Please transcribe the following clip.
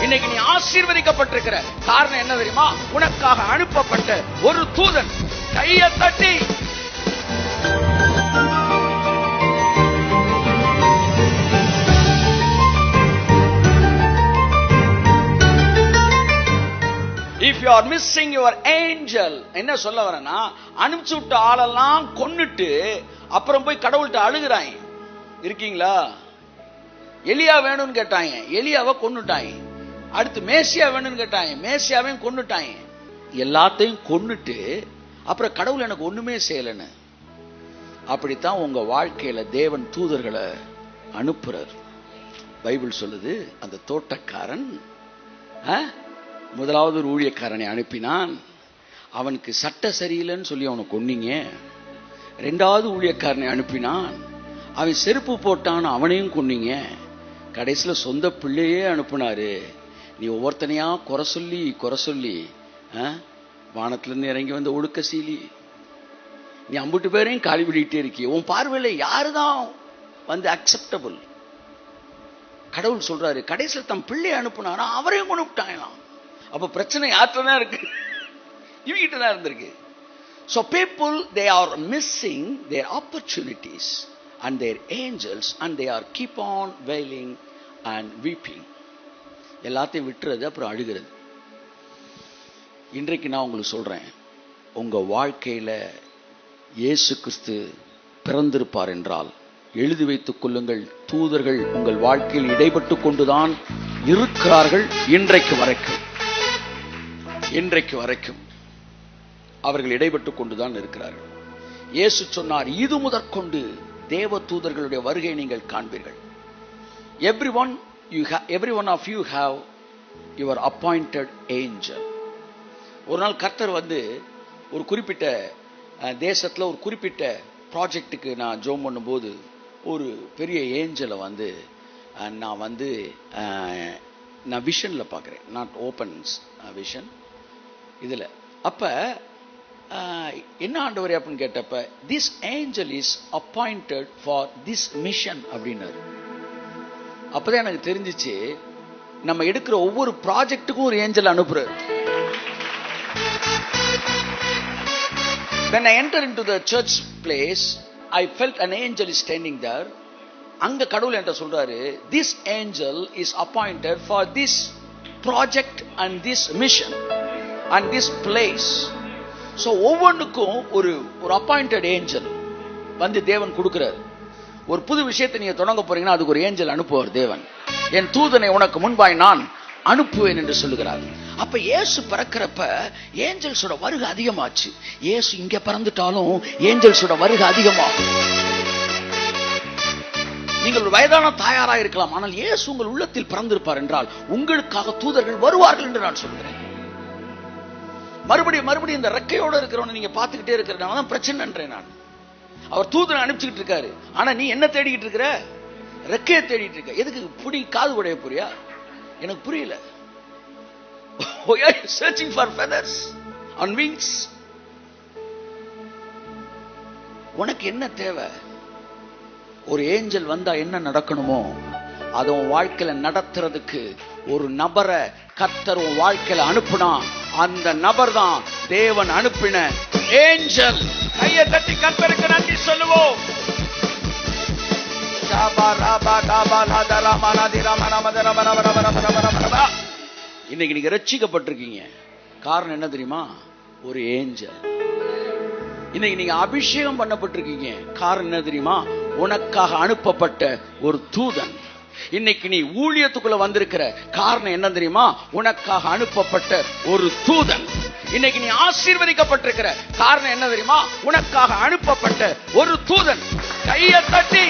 இன்னைக்கு நீ ஆசீர்வதிக்கப்பட்டிருக்கிற காரணம் என்ன தெரியுமா? உனக்காக அனுப்பப்பட்ட ஒரு தூதன். கையை தட்டி if you are missing your angel, என்ன சொல்ல வரேன்னா, அனுப்பிச்சு விட்ட ஆளெல்லாம் கொன்னுட்டு அப்புறம் போய் கடவுள்கிட்ட அழுகுறாங்க. இருக்கீங்களா? எலியா வேணும்னு கேட்டாங்க, எலியாவை கொன்னுட்டாங்க. அடுத்து மேசியா வேணும்னு கேட்டாங்க, மேசியாவையும் கொன்னுட்டாங்க. எல்லாத்தையும் கொன்னுட்டு அப்புறம் கடவுள் எனக்கு ஒண்ணுமே செய்யலன்னு. அப்படித்தான் உங்க வாழ்க்கையில தேவன் தூதர்களை அனுப்புறார். பைபிள் சொல்லுது, அந்த தோட்டக்காரன் முதலாவது ஒரு ஊழியக்காரனை அனுப்பினான். அவனுக்கு சட்ட சரியில்லைன்னு சொல்லி அவனை கொன்னீங்க. ரெண்டாவது ஊழியக்காரனை அனுப்பினான், அவன் செருப்பு போட்டான், அவனையும் கொன்னீங்க. கடைசியில் சொந்த பிள்ளையே அனுப்புனாரு. நீ ஒவ்வொருத்தனையா குறை சொல்லி வானத்திலிருந்து இறங்கி வந்த ஒடுக்க சீலி, நீ அம்புட்டு பேரையும் காலி விடிட்டே இருக்கிய. உன் பார்வையில யாருதான் வந்து அக்செப்டபிள்? கடவுள் சொல்றாரு, கடைசியில் தன் பிள்ளையை அனுப்புனாரா, அவரையும் கொண்டு விட்டாங்களாம். அப்ப பிரச்சனை யார்கிட்டதான் இருக்கு? இவங்கிட்ட தான் இருந்திருக்கு. So people, they are missing their opportunities and their angels, and they are keep on wailing and weeping. எல்லாத்தையும் விட்டுறது, அப்புறம் அழுகிறது. இன்றைக்கு நான் உங்களுக்கு சொல்றேன், உங்க வாழ்க்கையில இயேசு கிறிஸ்து பிறந்திருப்பார் என்றால் எழுதி வைத்துக் கொள்ளுங்கள், தூதர்கள் உங்கள் வாழ்க்கையில் இடைப்பட்டு கொண்டுதான் இருக்கிறார்கள். இன்றைக்கு வரைக்கும் அவர்கள் இடைப்பட்டு கொண்டுதான் இருக்கிறார்கள். இயேசு சொன்னார், இது முதற்கொண்டு தேவ தூதர்களுடைய வருகை நீங்கள் காண்பீர்கள். every one of you have your appointed angel. ஒரு நாள் கர்த்தர் வந்து ஒரு குறிப்பிட்ட தேசத்துல ஒரு குறிப்பிட்ட ப்ராஜெக்டுக்கு நான் ஜோம் பண்ணும்போது ஒரு பெரிய ஏஞ்சலை வந்து நான் விஷன்ல பார்க்குறேன், நாட் ஓப்பன்ஸ் விஷன் இதில். அப்போ என்ன ஆண்டவரே அப்படின்னு கேட்டப்ப, this angel is appointed for this mission அப்படின்னாரு. அப்பதான் எனக்கு தெரிஞ்சிச்சு, நம்ம எடுக்கிற ஒவ்வொரு ப்ராஜெக்டுக்கும் ஒரு ஏஞ்சல் அனுப்புறாரு. When I entered into the church place, I felt an angel is standing there. அங்க கடவுள் என்கிட்ட சொல்றாரு, this angel is appointed for this project and this mission and this place. So ஒவ்வொன்றுக்கும் ஒரு அப்பாயிண்டட் ஏஞ்சல் வந்து தேவன் கொடுக்கிறார். ஒரு புது விஷயத்தை நீங்க தொடங்க போறீங்கன்னா அதுக்கு ஒரு ஏஞ்சல் அனுப்புவார் தேவன். என் தூதனை உனக்கு முன்பாய் நான் அனுப்புவேன் என்று சொல்லுகிறார். அப்ப இயேசு பிறக்கிறப்ப ஏஞ்சல்ஸோட வருகை அதிகமாச்சு. இயேசு இங்க பிறந்துட்டாலும் ஏஞ்சல்ஸோட வருகை அதிகமாகும். நீங்கள் ஒரு வயதான தாயாரா இருக்கலாம், ஆனால் இயேசு உங்கள் உள்ளத்தில் பிறந்திருப்பார் என்றால் உங்களுக்காக தூதர்கள் வருவார்கள் என்று நான் சொல்கிறேன். மறுபடியும் இந்த ரெக்கையோடு இருக்கிறவனை நீங்க பார்த்துக்கிட்டே இருக்கிறனால தான் பிரச்சனைன்றேன் நான். அவர் தூதனை அனுப்பிச்சுக்கிட்டு இருக்காரு, ஆனா நீ என்ன தேடிக்கிட்டு இருக்கிற? ரெக்கையை தேடிட்டு இருக்க. எதுக்கு? புடி காது உடைய புரியா? எனக்கு புரியல. Why are you searching for feathers on wings? உனக்கு என்ன தேவை? ஒரு ஏஞ்சல் வந்தா என்ன நடக்கணுமோ அதை உன் வாழ்க்கையில நடத்துறதுக்கு ஒரு நபரை கர்த்தர் உன் வாழ்க்கையில அனுப்புனா அந்த நபர் தான் தேவன் அனுப்பின ஏஞ்சல். கையை தட்டி கர்த்தருக்கு நன்றி சொல்லுவோம். இன்னைக்கு நீங்க ரட்சிக்கப்பட்டிருக்கீங்க, காரணம் என்ன தெரியுமா? ஒரு ஏஞ்சல். இன்னைக்கு நீங்க அபிஷேகம் பண்ணப்பட்டிருக்கீங்க, காரணம் என்ன தெரியுமா? உனக்காக அனுப்பப்பட்ட ஒரு தூதன். இன்னைக்கு நீ ஊழியத்துக்குள்ள வந்திருக்கிற காரணம் என்ன தெரியுமா? உனக்காக அனுப்பப்பட்ட ஒரு தூதன். இன்னைக்கு நீ ஆசீர்வதிக்கப்பட்டிருக்கிற காரணம் என்ன தெரியுமா? உனக்காக அனுப்பப்பட்ட ஒரு தூதன். கையை தட்டி